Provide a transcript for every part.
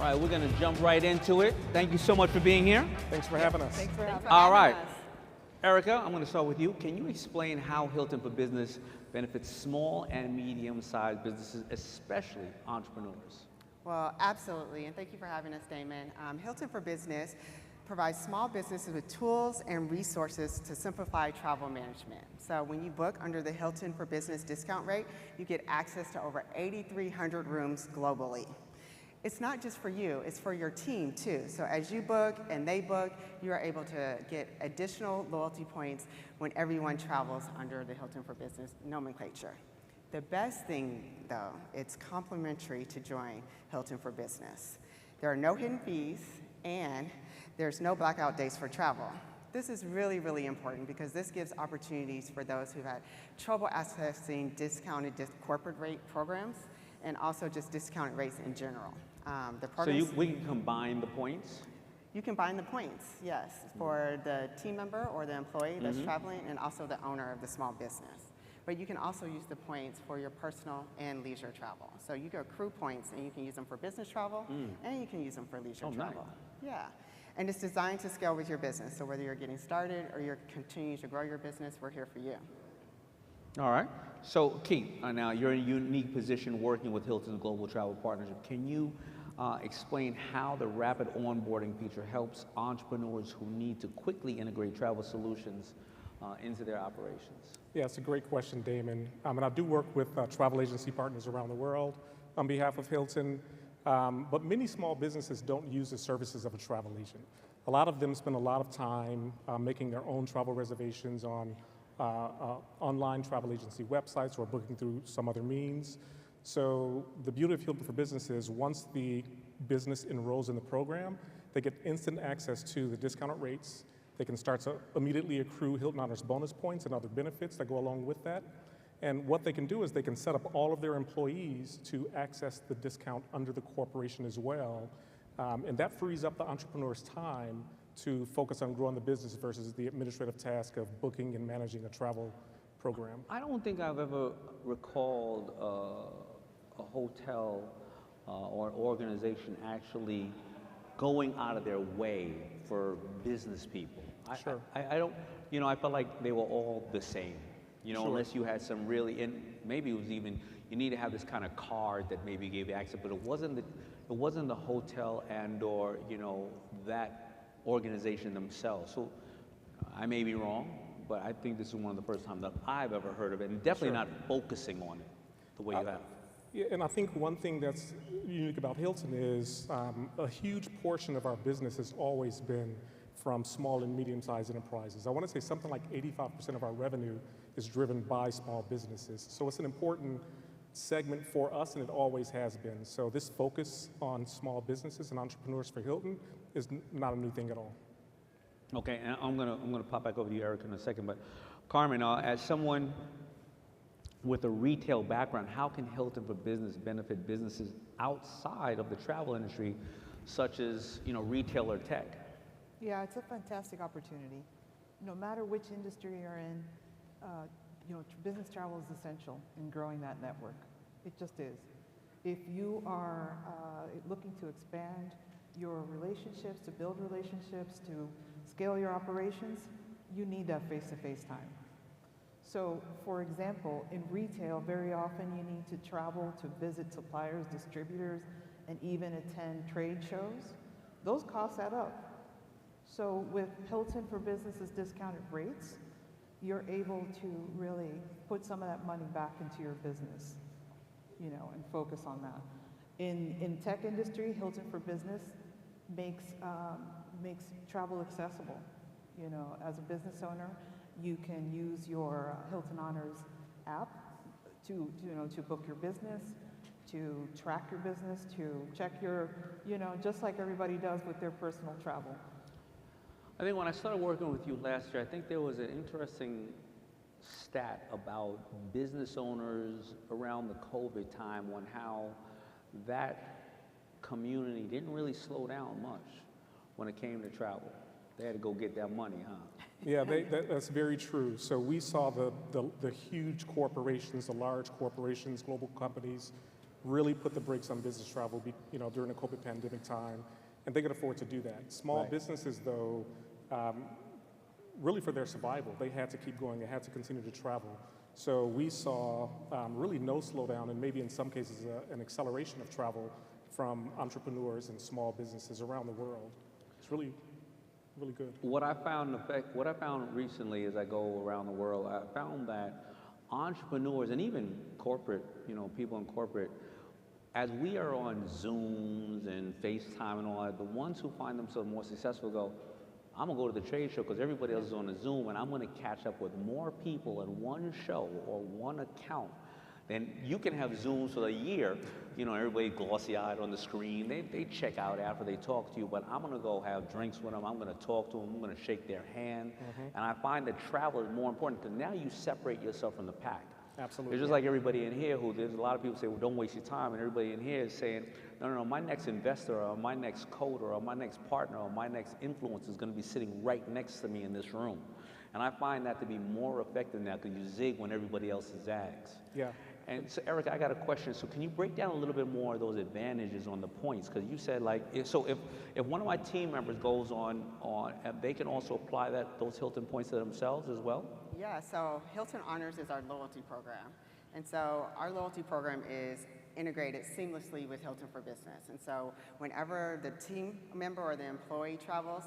right, we're going to jump right into it. Thank you so much for being here. Thanks for having us. Thanks for having All right. us. Erica, I'm going to start with you. Can you explain how Hilton for Business benefits small and medium-sized businesses, especially entrepreneurs? Well, absolutely, and thank you for having us, Daymond. Hilton for Business provides small businesses with tools and resources to simplify travel management. So when you book under the Hilton for Business discount rate, you get access to over 8,300 rooms globally. It's not just for you, it's for your team too. So as you book and they book, you are able to get additional loyalty points when everyone travels under the Hilton for Business nomenclature. The best thing though, it's complimentary to join Hilton for Business. There are no hidden fees and there's no blackout days for travel. This is really, really important because this gives opportunities for those who've had trouble accessing discounted corporate rate programs and also just discounted rates in general. We can combine the points? You can combine the points, yes, for the team member or the employee that's traveling and also the owner of the small business. But you can also use the points for your personal and leisure travel. So you can accrue points and you can use them for business travel and you can use them for leisure travel. Nice. Yeah, and it's designed to scale with your business. So whether you're getting started or you're continuing to grow your business, we're here for you. All right. So Keith, now you're in a unique position working with Hilton's Global Travel Partnership. Can you explain how the rapid onboarding feature helps entrepreneurs who need to quickly integrate travel solutions into their operations? Yeah, it's a great question, Daymond. And I do work with travel agency partners around the world on behalf of Hilton, but many small businesses don't use the services of a travel agent. A lot of them spend a lot of time making their own travel reservations on online travel agency websites or booking through some other means. So the beauty of Hilton for Business is once the business enrolls in the program, they get instant access to the discounted rates. They can start to immediately accrue Hilton Honors bonus points and other benefits that go along with that. And what they can do is they can set up all of their employees to access the discount under the corporation as well. And that frees up the entrepreneur's time to focus on growing the business versus the administrative task of booking and managing a travel program. I don't think I've ever recalled a hotel or an organization actually going out of their way for business people. Sure. I don't, I felt like they were all the same, Sure. unless you had some really, and maybe it was even, you need to have this kind of card that maybe gave you access, but it wasn't the hotel and or, that organization themselves. So I may be wrong, but I think this is one of the first times that I've ever heard of it, and definitely not focusing on it the way you have. Yeah, and I think one thing that's unique about Hilton is a huge portion of our business has always been from small and medium-sized enterprises. I want to say something like 85% of our revenue is driven by small businesses. So it's an important segment for us, and it always has been. So this focus on small businesses and entrepreneurs for Hilton is not a new thing at all. Okay, and I'm gonna pop back over to you, Eric, in a second. But Carmen, as someone with a retail background, how can Hilton for Business benefit businesses outside of the travel industry, such as retail or tech? Yeah, it's a fantastic opportunity. No matter which industry you're in, business travel is essential in growing that network. It just is. If you are looking to expand your relationships, to build relationships, to scale your operations, you need that face-to-face time. So, for example, in retail, very often you need to travel to visit suppliers, distributors, and even attend trade shows. Those costs add up. So with Hilton for Business's discounted rates, you're able to really put some of that money back into your business, and focus on that. In tech industry, Hilton for Business makes travel accessible. As a business owner, you can use your Hilton Honors app to book your business, to track your business, to check your, just like everybody does with their personal travel. I think when I started working with you last year, I think there was an interesting stat about business owners around the COVID time on how that community didn't really slow down much when it came to travel. They had to go get that money, huh? Yeah, that's very true. So we saw the huge corporations, the large corporations, global companies, really put the brakes on business travel, during the COVID pandemic time, and they could afford to do that. Small Right. businesses, though, really for their survival, they had to keep going. They had to continue to travel. So we saw really no slowdown, and maybe in some cases an acceleration of travel from entrepreneurs and small businesses around the world. It's really, really good. What I found recently as I go around the world, I found that entrepreneurs and even corporate, people in corporate, as we are on Zooms and FaceTime and all that, the ones who find themselves more successful go, I'm gonna go to the trade show because everybody else is on a Zoom, and I'm gonna catch up with more people in one show or one account. Then you can have Zooms for a year, everybody glossy-eyed on the screen. They check out after they talk to you, but I'm gonna go have drinks with them. I'm gonna talk to them. I'm gonna shake their hand. And I find that travel is more important because now you separate yourself from the pack. Absolutely. It's just like everybody in here there's a lot of people say, well, don't waste your time. And everybody in here is saying, no, my next investor or my next coder or my next partner or my next influencer is going to be sitting right next to me in this room. And I find that to be more effective now because you zig when everybody else zags. Yeah. And so, Eric, I got a question. So can you break down a little bit more of those advantages on the points? Because you said if one of my team members goes on, they can also apply those Hilton points to themselves as well? Yeah, so Hilton Honors is our loyalty program. And so our loyalty program is integrated seamlessly with Hilton for Business. And so whenever the team member or the employee travels,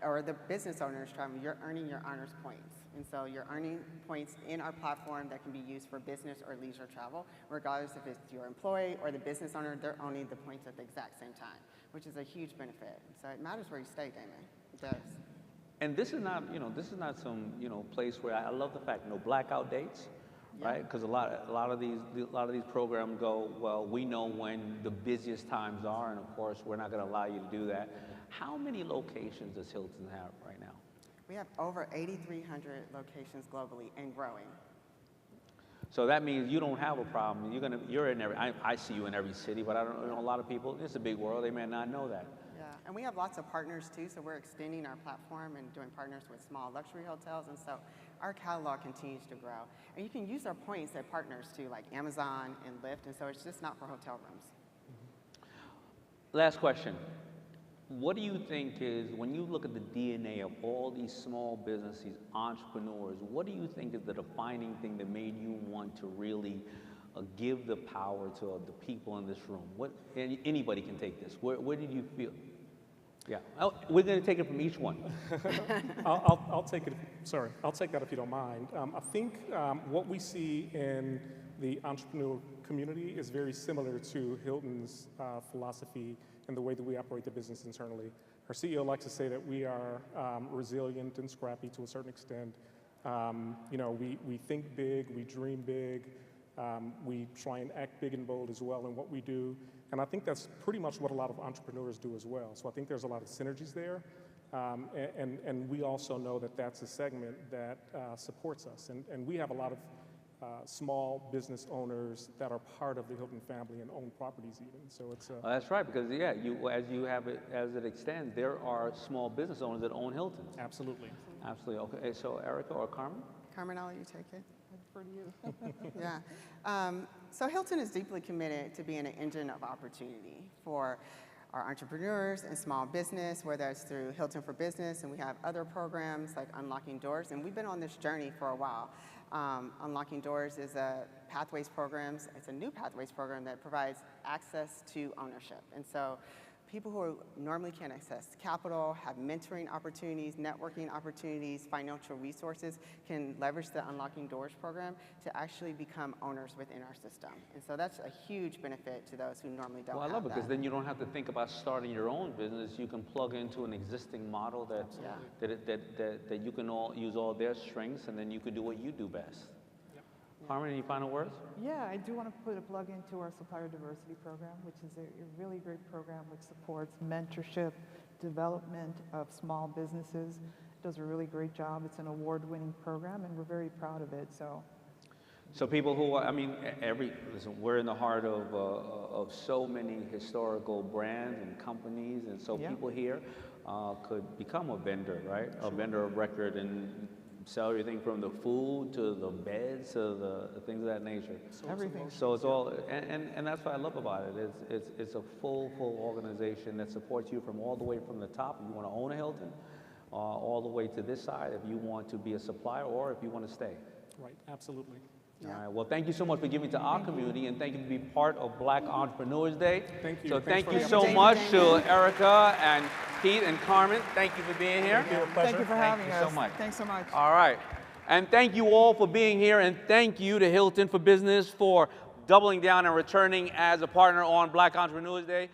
or the business owner is traveling, you're earning your honors points. And so you're earning points in our platform that can be used for business or leisure travel, regardless if it's your employee or the business owner, they're owning the points at the exact same time, which is a huge benefit. So it matters where you stay, Daymond. It does. And this is not, some, place where I love the fact no blackout dates, right? Because a lot of these programs go, well, we know when the busiest times are, and of course we're not going to allow you to do that. How many locations does Hilton have right now? We have over 8,300 locations globally and growing. So that means you don't have a problem. You're in every. I see you in every city, but I don't know a lot of people. It's a big world. They may not know that. Yeah, and we have lots of partners too. So we're extending our platform and doing partners with small luxury hotels, and so our catalog continues to grow. And you can use our points at partners too, like Amazon and Lyft. And so it's just not for hotel rooms. Last question. What do you think is, when you look at the DNA of all these small businesses, entrepreneurs, what do you think is the defining thing that made you want to really give the power to the people in this room? Anybody can take this. Where did you feel? Yeah, we're going to take it from each one. I'll take it. Sorry, I'll take that if you don't mind. I think what we see in the entrepreneur community is very similar to Hilton's philosophy and the way that we operate the business internally. Our CEO likes to say that we are resilient and scrappy to a certain extent. We think big, we dream big, we try and act big and bold as well in what we do. And I think that's pretty much what a lot of entrepreneurs do as well. So I think there's a lot of synergies there. And we also know that that's a segment that supports us. And we have a lot of small business owners that are part of the Hilton family and own properties even. So it's Well, that's right, because as it extends, there are small business owners that own Hilton. Absolutely. Absolutely. Okay. So Erica or Carmen? Carmen, I'll let you take it. I defer to you. Yeah. So Hilton is deeply committed to being an engine of opportunity for our entrepreneurs and small business, whether it's through Hilton for Business, and we have other programs like Unlocking Doors, and we've been on this journey for a while. Unlocking Doors is a pathways program. It's a new pathways program that provides access to ownership. And so people who normally can't access capital, have mentoring opportunities, networking opportunities, financial resources, can leverage the Unlocking Doors program to actually become owners within our system. And so that's a huge benefit to those who normally don't have that. Well, I love it because then you don't have to think about starting your own business. You can plug into an existing model that you can all use all their strengths, and then you can do what you do best. Carmen, any final words? Yeah, I do want to put a plug into our supplier diversity program, which is a really great program which supports mentorship, development of small businesses. It does a really great job. It's an award-winning program, and we're very proud of it. So people who, listen, we're in the heart of so many historical brands and companies, and so people here could become a vendor, right? A vendor of record, and sell everything from the food to the beds to the things of that nature. Everything. So it's all, and that's what I love about it. It's a full organization that supports you from all the way from the top. If you want to own a Hilton, all the way to this side if you want to be a supplier or if you want to stay. Right, absolutely. All right. Well, thank you so much for giving to our community, and thank you for being part of Black Entrepreneurs Day. Thank you. So Thanks thank for you the so opportunity. much to Erica and Pete and Carmen. Thank you for being here. Thank you. Thank you for having you us. so much. Thanks so much. All right. And thank you all for being here, and thank you to Hilton for Business for doubling down and returning as a partner on Black Entrepreneurs Day.